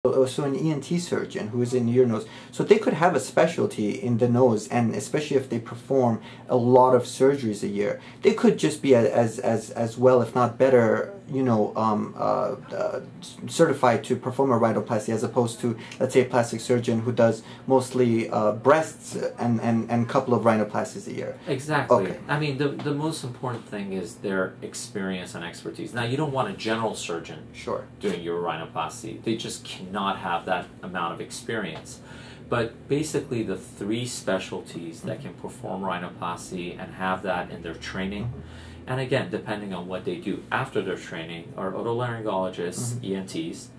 So an ENT surgeon who is in ear nose, so they could have a specialty in the nose, and especially if they perform a lot of surgeries a year, they could just be as well, if not better, certified to perform a rhinoplasty, as opposed to, let's say, a plastic surgeon who does mostly breasts and a couple of rhinoplasties a year. Exactly. Okay. I mean, the most important thing is their experience and expertise. Now, you don't want a general surgeon Sure. doing your rhinoplasty. They just cannot have that amount of experience. But basically, the three specialties that can perform rhinoplasty and have that in their training, and again, depending on what they do after their training, are otolaryngologists, ENTs,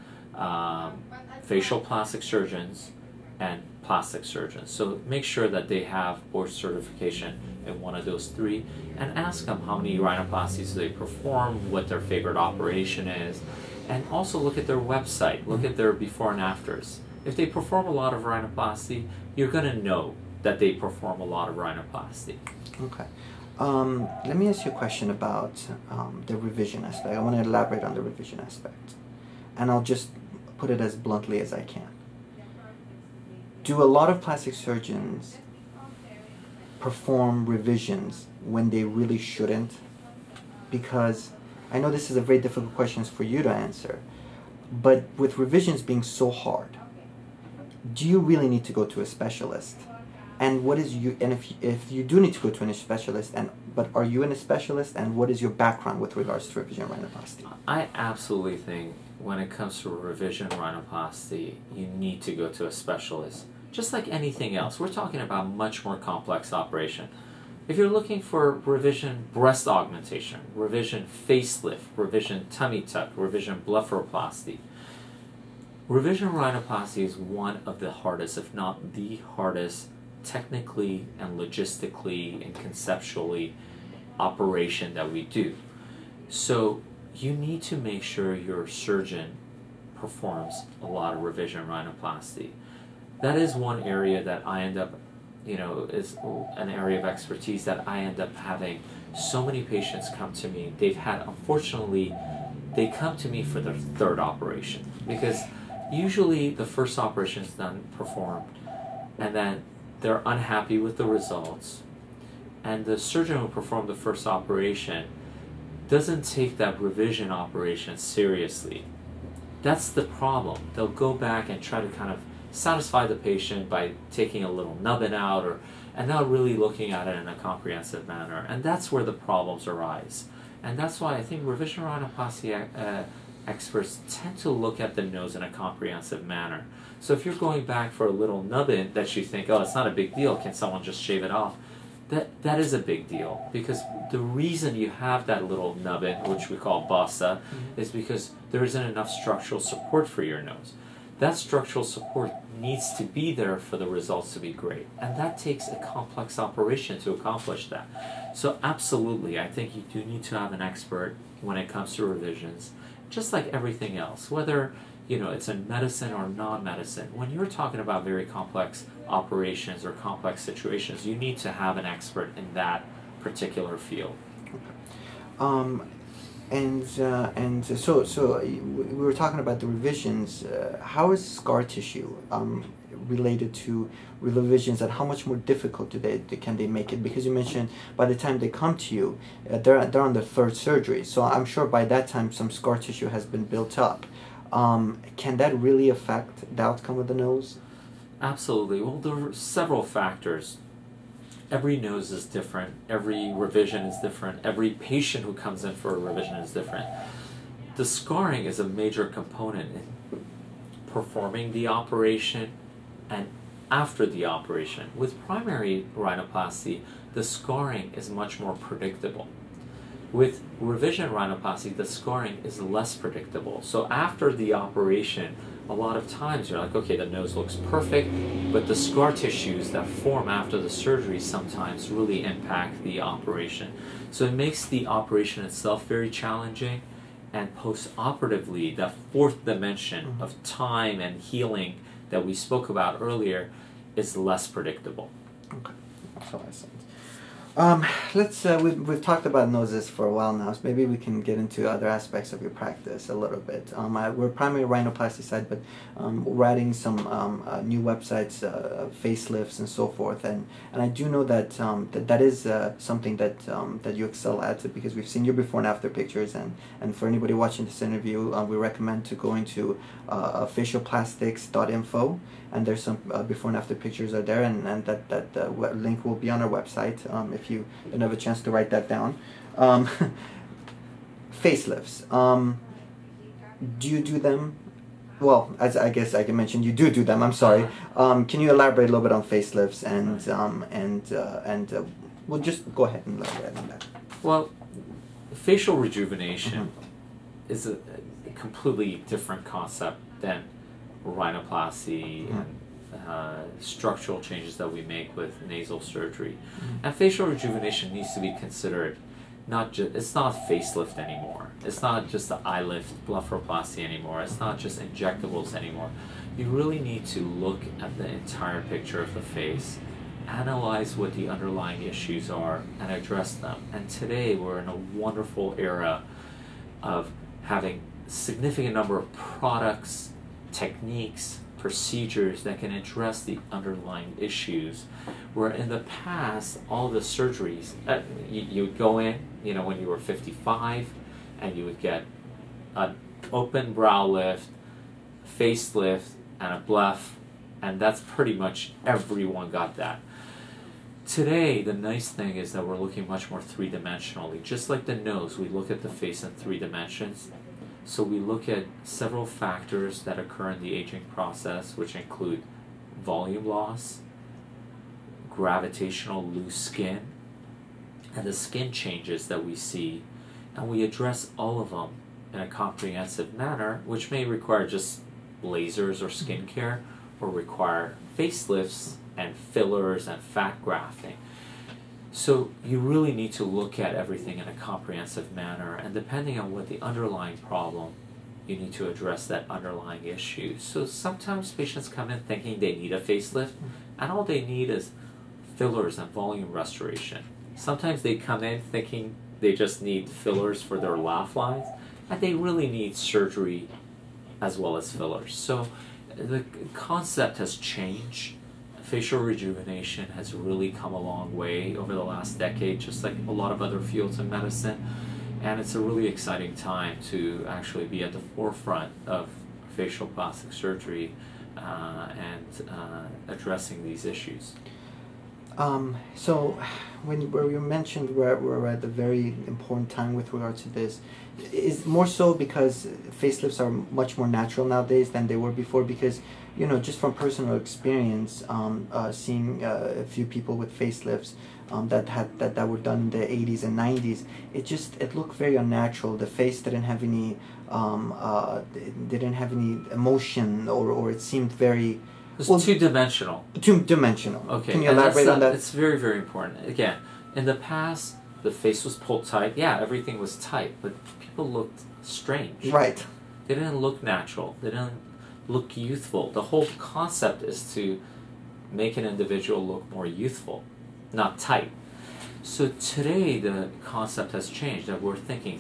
facial plastic surgeons, and plastic surgeons. So make sure that they have board certification in one of those three, and ask them how many rhinoplasties they perform, what their favorite operation is, and also look at their website, look at their before and afters. If they perform a lot of rhinoplasty, you're going to know that they perform a lot of rhinoplasty. Okay. Let me ask you a question about the revision aspect. I want to elaborate on the revision aspect, and I'll just put it as bluntly as I can. Do a lot of plastic surgeons perform revisions when they really shouldn't? Because I know this is a very difficult question for you to answer, but with revisions being so hard, do you really need to go to a specialist? And what is if you do need to go to a specialist, but are you a specialist, and what is your background with regards to revision rhinoplasty? I absolutely think when it comes to revision rhinoplasty, you need to go to a specialist. Just like anything else, we're talking about much more complex operation. If you're looking for revision breast augmentation, revision facelift, revision tummy tuck, revision blepharoplasty, revision rhinoplasty is one of the hardest, if not the hardest, technically and logistically and conceptually operation that we do. So you need to make sure your surgeon performs a lot of revision rhinoplasty. That is one area that I end up, is an area of expertise that I end up having so many patients come to me. They've had, unfortunately, they come to me for their third operation, because usually the first operation is done, performed, and then they're unhappy with the results, and the surgeon who performed the first operation doesn't take that revision operation seriously. That's the problem. They'll go back and try to kind of satisfy the patient by taking a little nubbin out, and not really looking at it in a comprehensive manner, and that's where the problems arise. And that's why I think revision rhinoplasty experts tend to look at the nose in a comprehensive manner. So if you're going back for a little nubbin that you think, oh, it's not a big deal, can someone just shave it off? That is a big deal, because the reason you have that little nubbin, which we call bossa, is because there isn't enough structural support for your nose. That structural support needs to be there for the results to be great, and that takes a complex operation to accomplish that. So absolutely, I think you do need to have an expert when it comes to revisions, just like everything else, whether it's in medicine or non-medicine. When you're talking about very complex operations or complex situations, you need to have an expert in that particular field. Okay. So we were talking about the revisions. How is scar tissue related to revisions, and how much more difficult can they make it? Because you mentioned by the time they come to you, they're on their third surgery. So I'm sure by that time some scar tissue has been built up. Can that really affect the outcome of the nose? Absolutely. Well, there are several factors. Every nose is different, every revision is different, every patient who comes in for a revision is different. The scarring is a major component in performing the operation and after the operation. With primary rhinoplasty, the scarring is much more predictable. With revision rhinoplasty, the scarring is less predictable. So after the operation, a lot of times you're like, okay, the nose looks perfect, but the scar tissues that form after the surgery sometimes really impact the operation. So it makes the operation itself very challenging, and post-operatively, that fourth dimension of time and healing that we spoke about earlier is less predictable. Okay, that's all I said. We've talked about noses for a while now, so maybe we can get into other aspects of your practice a little bit. We're primarily rhinoplasty side, but we're adding some new websites, facelifts, and so forth. And I do know that that is something that that you excel at, because we've seen your before and after pictures. And for anybody watching this interview, we recommend to go into facialplastics.info, and there's some before and after pictures are there, and that link will be on our website. If you didn't have a chance to write that down. Facelifts. Do you do them? Well, as I guess I can mention, you do them. I'm sorry. Can you elaborate a little bit on facelifts and we'll just go ahead and elaborate on that. Well, facial rejuvenation is a completely different concept than rhinoplasty and structural changes that we make with nasal surgery. And facial rejuvenation needs to be considered not just, it's not facelift anymore. It's not just the eye lift, blepharoplasty anymore. It's not just injectables anymore. You really need to look at the entire picture of the face, analyze what the underlying issues are, and address them. And today we're in a wonderful era of having a significant number of products, techniques, procedures that can address the underlying issues, where in the past all the surgeries you would go in, you know, when you were 55, and you would get an open brow lift, facelift, and a bleph, and that's pretty much everyone got that. Today, the nice thing is that we're looking much more three-dimensionally. Just like the nose, we look at the face in 3 dimensions. So we look at several factors that occur in the aging process, which include volume loss, gravitational loose skin, and the skin changes that we see, and we address all of them in a comprehensive manner, which may require just lasers or skincare, or require facelifts and fillers and fat grafting. So you really need to look at everything in a comprehensive manner, and depending on what the underlying problem, you need to address that underlying issue. So sometimes patients come in thinking they need a facelift, and all they need is fillers and volume restoration. Sometimes they come in thinking they just need fillers for their laugh lines, and they really need surgery as well as fillers. So the concept has changed. Facial rejuvenation has really come a long way over the last decade, just like a lot of other fields in medicine. And it's a really exciting time to actually be at the forefront of facial plastic surgery and addressing these issues. So where you mentioned we're at a very important time with regard to this, is more so because facelifts are much more natural nowadays than they were before, because, you know, just from personal experience, seeing a few people with facelifts that were done in the 80s and 90s, it looked very unnatural. The face didn't have any emotion, or it seemed very... It's two-dimensional. Two-dimensional. Okay. Can you elaborate on that? It's very, very important. Again, in the past, the face was pulled tight. Yeah, everything was tight, but people looked strange. Right. They didn't look natural. They didn't look youthful. The whole concept is to make an individual look more youthful, not tight. So today, the concept has changed, that we're thinking